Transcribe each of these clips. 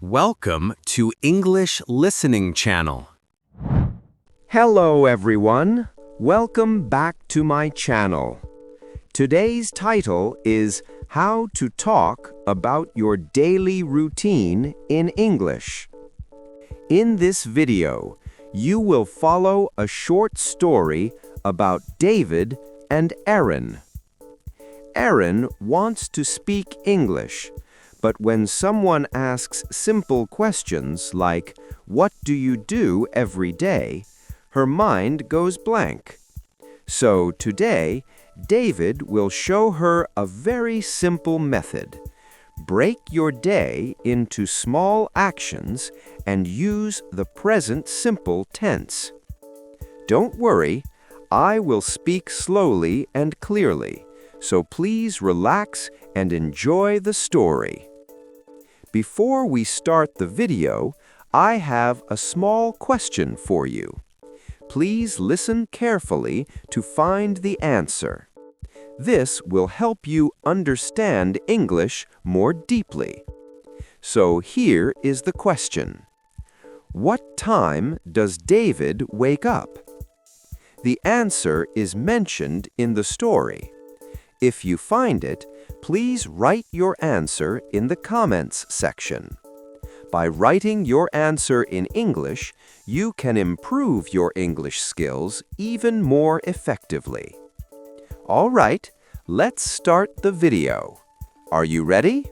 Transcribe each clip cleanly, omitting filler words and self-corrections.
Welcome to English Listening Channel. Hello everyone, welcome back to my channel. Today's title is How to Talk About Your Daily Routine in English. In this video, you will follow a short story about David and Erin. Erin wants to speak English, but when someone asks simple questions like, "What do you do every day?" her mind goes blank. So today, David will show her a very simple method. Break your day into small actions and use the present simple tense. Don't worry, I will speak slowly and clearly, so please relax and enjoy the story. Before we start the video, I have a small question for you. Please listen carefully to find the answer. This will help you understand English more deeply. So here is the question. What time does David wake up? The answer is mentioned in the story. If you find it, please write your answer in the comments section. By writing your answer in English, you can improve your English skills even more effectively. All right, let's start the video. Are you ready?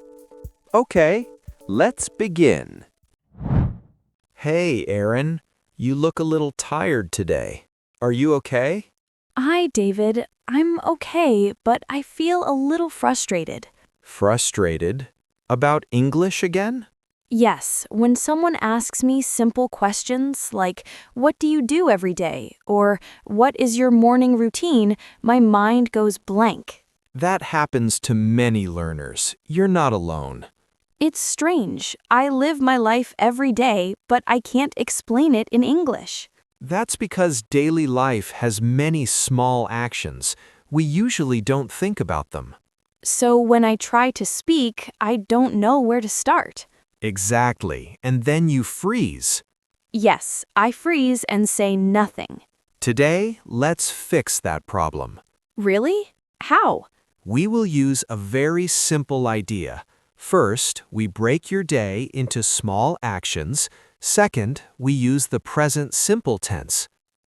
Okay, let's begin. Hey, Erin, you look a little tired today. Are you okay? Hi, David. I'm okay, but I feel a little frustrated. Frustrated? About English again? Yes, when someone asks me simple questions like, "What do you do every day?" or "What is your morning routine?" my mind goes blank. That happens to many learners. You're not alone. It's strange. I live my life every day, but I can't explain it in English. That's because daily life has many small actions. We usually don't think about them. So when I try to speak, I don't know where to start. Exactly, and then you freeze. Yes, I freeze and say nothing. Today, let's fix that problem. Really? How? We will use a very simple idea. First, we break your day into small actions. Second, we use the present simple tense.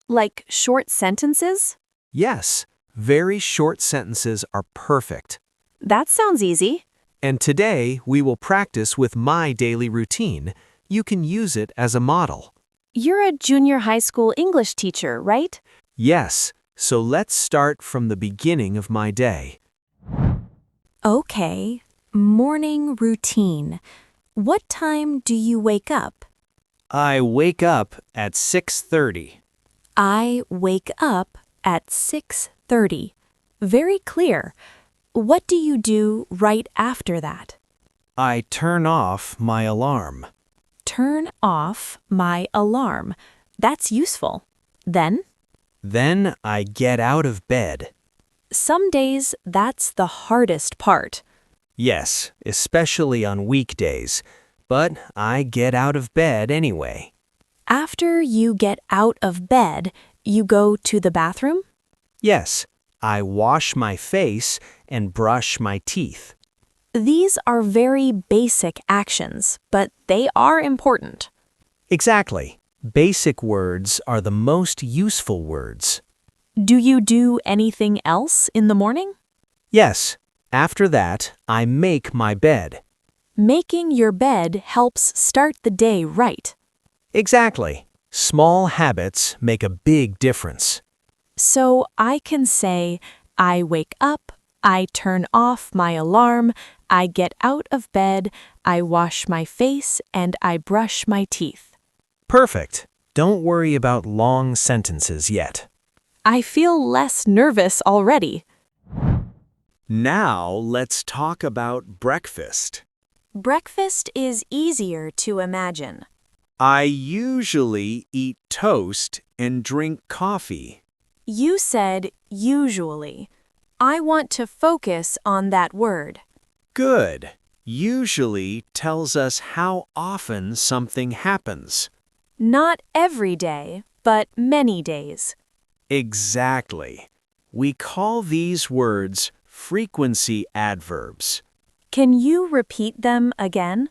Like short sentences? Yes, very short sentences are perfect. That sounds easy. And today, we will practice with my daily routine. You can use it as a model. You're a junior high school English teacher, right? Yes, so let's start from the beginning of my day. Okay, morning routine. What time do you wake up? I wake up at 6:30. I wake up at 6:30. Very clear. What do you do right after that? I turn off my alarm. Turn off my alarm. That's useful. Then? Then I get out of bed. Some days, that's the hardest part. Yes, especially on weekdays. But I get out of bed anyway. After you get out of bed, you go to the bathroom? Yes, I wash my face and brush my teeth. These are very basic actions, but they are important. Exactly. Basic words are the most useful words. Do you do anything else in the morning? Yes, after that, I make my bed. Making your bed helps start the day right. Exactly. Small habits make a big difference. So I can say, I wake up, I turn off my alarm, I get out of bed, I wash my face, and I brush my teeth. Perfect. Don't worry about long sentences yet. I feel less nervous already. Now let's talk about breakfast. Breakfast is easier to imagine. I usually eat toast and drink coffee. You said usually. I want to focus on that word. Good. Usually tells us how often something happens. Not every day, but many days. Exactly. We call these words frequency adverbs. Can you repeat them again?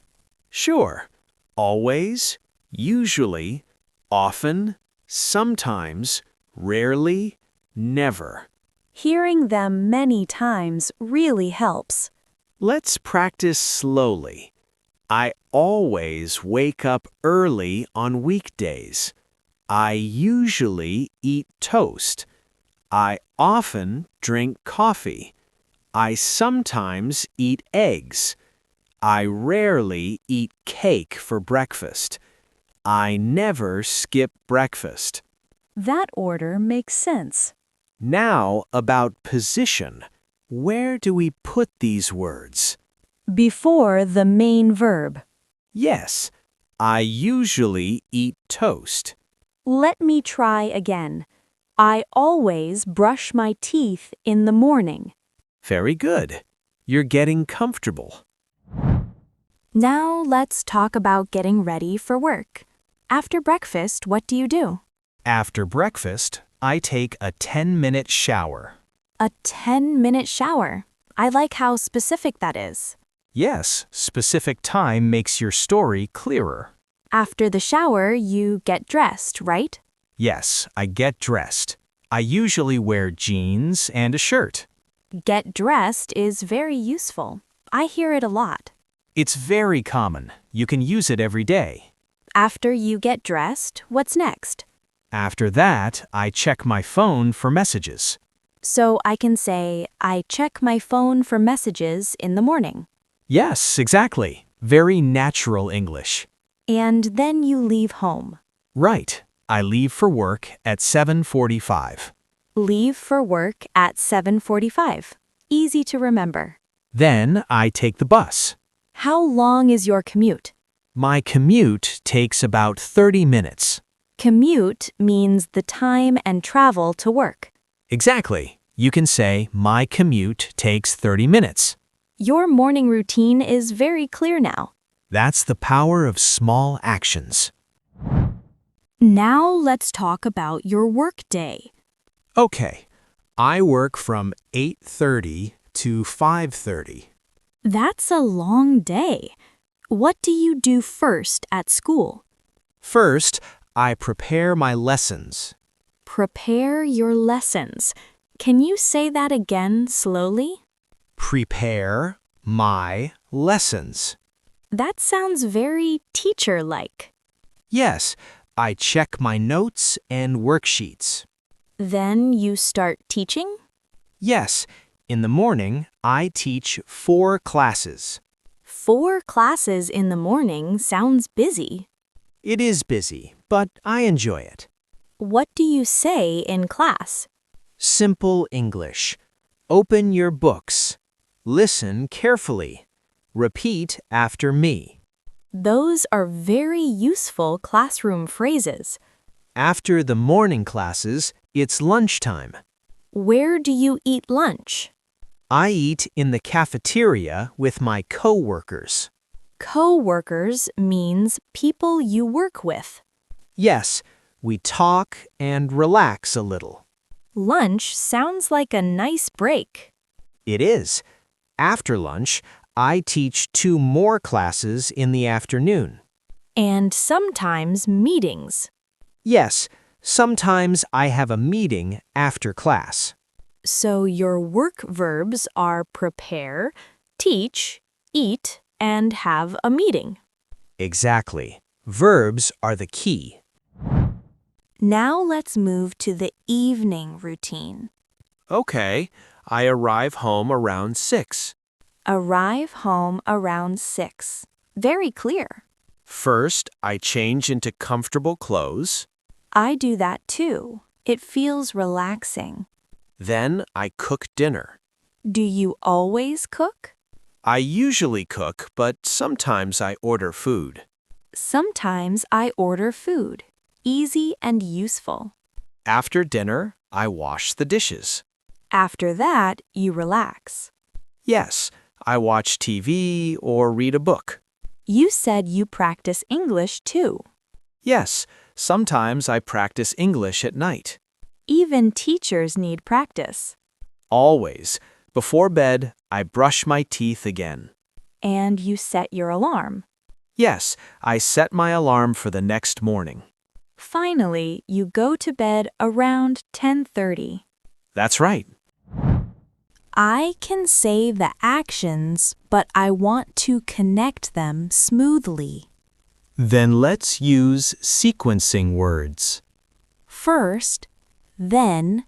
Sure. Always, usually, often, sometimes, rarely, never. Hearing them many times really helps. Let's practice slowly. I always wake up early on weekdays. I usually eat toast. I often drink coffee. I sometimes eat eggs. I rarely eat cake for breakfast. I never skip breakfast. That order makes sense. Now about position. Where do we put these words? Before the main verb. Yes, I usually eat toast. Let me try again. I always brush my teeth in the morning. Very good. You're getting comfortable. Now let's talk about getting ready for work. After breakfast, what do you do? After breakfast, I take a 10-minute shower. A 10-minute shower. I like how specific that is. Yes, specific time makes your story clearer. After the shower, you get dressed, right? Yes, I get dressed. I usually wear jeans and a shirt. Get dressed is very useful. I hear it a lot. It's very common. You can use it every day. After you get dressed, what's next? After that, I check my phone for messages. So I can say, I check my phone for messages in the morning. Yes, exactly. Very natural English. And then you leave home. Right. I leave for work at 7:45. Leave for work at 7:45. Easy to remember. Then I take the bus. How long is your commute? My commute takes about 30 minutes. Commute means the time and travel to work. Exactly. You can say, my commute takes 30 minutes. Your morning routine is very clear now. That's the power of small actions. Now let's talk about your work day. Okay. I work from 8:30 to 5:30. That's a long day. What do you do first at school? First, I prepare my lessons. Prepare your lessons. Can you say that again slowly? Prepare my lessons. That sounds very teacher-like. Yes, I check my notes and worksheets. Then you start teaching? Yes, in the morning, I teach 4 classes. 4 classes in the morning sounds busy. It is busy, but I enjoy it. What do you say in class? Simple English. Open your books. Listen carefully. Repeat after me. Those are very useful classroom phrases. After the morning classes, it's lunchtime. Where do you eat lunch? I eat in the cafeteria with my co-workers. Co-workers means people you work with. Yes, we talk and relax a little. Lunch sounds like a nice break. It is. After lunch, I teach 2 more classes in the afternoon. And sometimes meetings. Yes, sometimes I have a meeting after class. So your work verbs are prepare, teach, eat, and have a meeting. Exactly. Verbs are the key. Now let's move to the evening routine. Okay, I arrive home around 6. Arrive home around 6. Very clear. First, I change into comfortable clothes. I do that too. It feels relaxing. Then I cook dinner. Do you always cook? I usually cook, but sometimes I order food. Sometimes I order food. Easy and useful. After dinner, I wash the dishes. After that, you relax. Yes, I watch TV or read a book. You said you practice English too. Yes, sometimes I practice English at night. Even teachers need practice. Always. Before bed, I brush my teeth again. And you set your alarm. Yes, I set my alarm for the next morning. Finally, you go to bed around 10:30. That's right. I can say the actions, but I want to connect them smoothly. Then let's use sequencing words. First, then,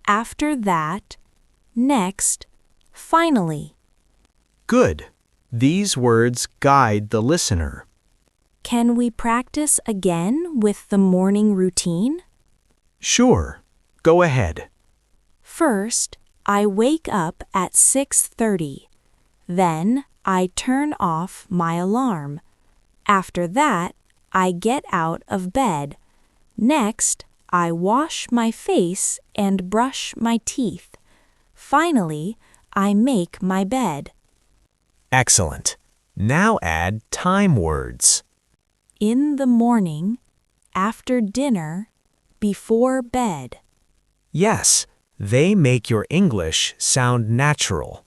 after that, next, finally. Good. These words guide the listener. Can we practice again with the morning routine? Sure. Go ahead. First, I wake up at 6:30. Then, I turn off my alarm. After that, I get out of bed. Next, I wash my face and brush my teeth. Finally, I make my bed. Excellent. Now add time words. In the morning, after dinner, before bed. Yes, they make your English sound natural.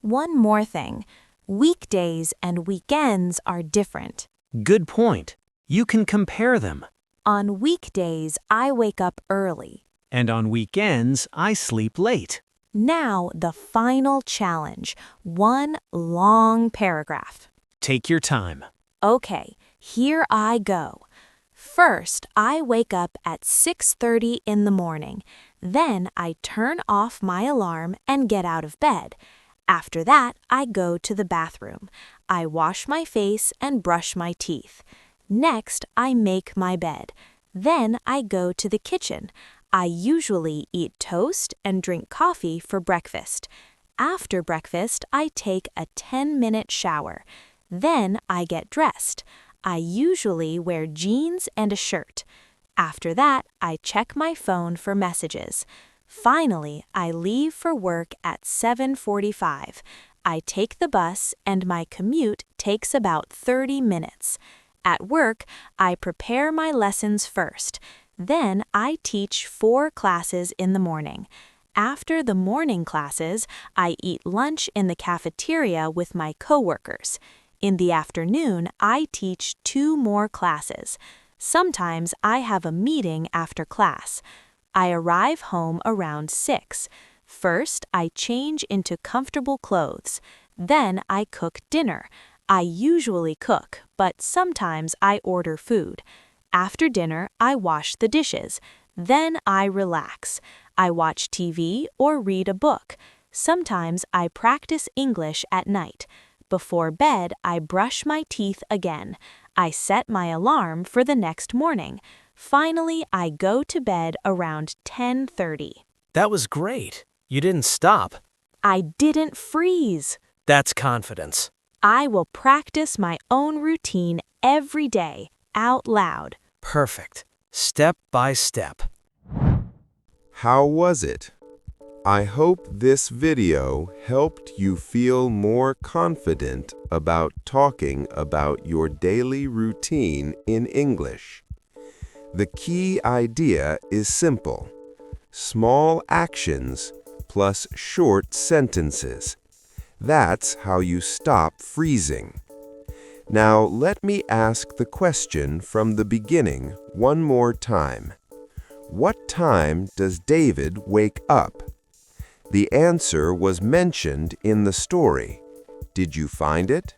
One more thing. Weekdays and weekends are different. Good point. You can compare them. On weekdays, I wake up early. And on weekends, I sleep late. Now, the final challenge. One long paragraph. Take your time. Okay, here I go. First, I wake up at 6:30 in the morning. Then I turn off my alarm and get out of bed. After that, I go to the bathroom. I wash my face and brush my teeth. Next, I make my bed. Then I go to the kitchen. I usually eat toast and drink coffee for breakfast. After breakfast, I take a 10-minute shower. Then I get dressed. I usually wear jeans and a shirt. After that, I check my phone for messages. Finally, I leave for work at 7:45. I take the bus and my commute takes about 30 minutes. At work, I prepare my lessons first. Then I teach 4 classes in the morning. After the morning classes, I eat lunch in the cafeteria with my coworkers. In the afternoon, I teach 2 more classes. Sometimes I have a meeting after class. I arrive home around 6. First, I change into comfortable clothes. Then I cook dinner. I usually cook, but sometimes I order food. After dinner, I wash the dishes. Then I relax. I watch TV or read a book. Sometimes I practice English at night. Before bed, I brush my teeth again. I set my alarm for the next morning. Finally, I go to bed around 10:30. That was great. You didn't stop. I didn't freeze. That's confidence. I will practice my own routine every day, out loud. Perfect. Step by step. How was it? I hope this video helped you feel more confident about talking about your daily routine in English. The key idea is simple: small actions plus short sentences. That's how you stop freezing. Now let me ask the question from the beginning one more time. What time does David wake up? The answer was mentioned in the story. Did you find it?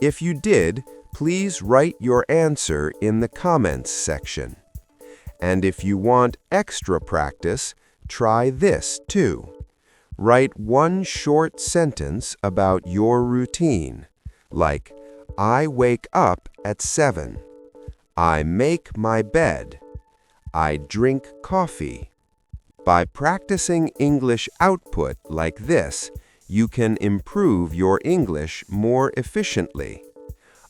If you did, please write your answer in the comments section. And if you want extra practice, try this too. Write one short sentence about your routine, like, I wake up at 7. I make my bed. I drink coffee. By practicing English output like this, you can improve your English more efficiently.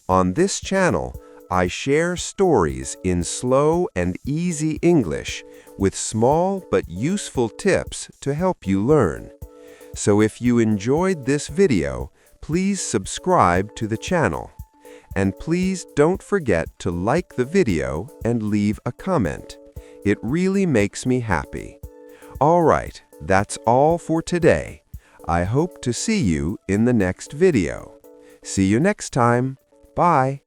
On this channel, I share stories in slow and easy English with small but useful tips to help you learn. So if you enjoyed this video, please subscribe to the channel. And please don't forget to like the video and leave a comment. It really makes me happy. All right, that's all for today. I hope to see you in the next video. See you next time. Bye.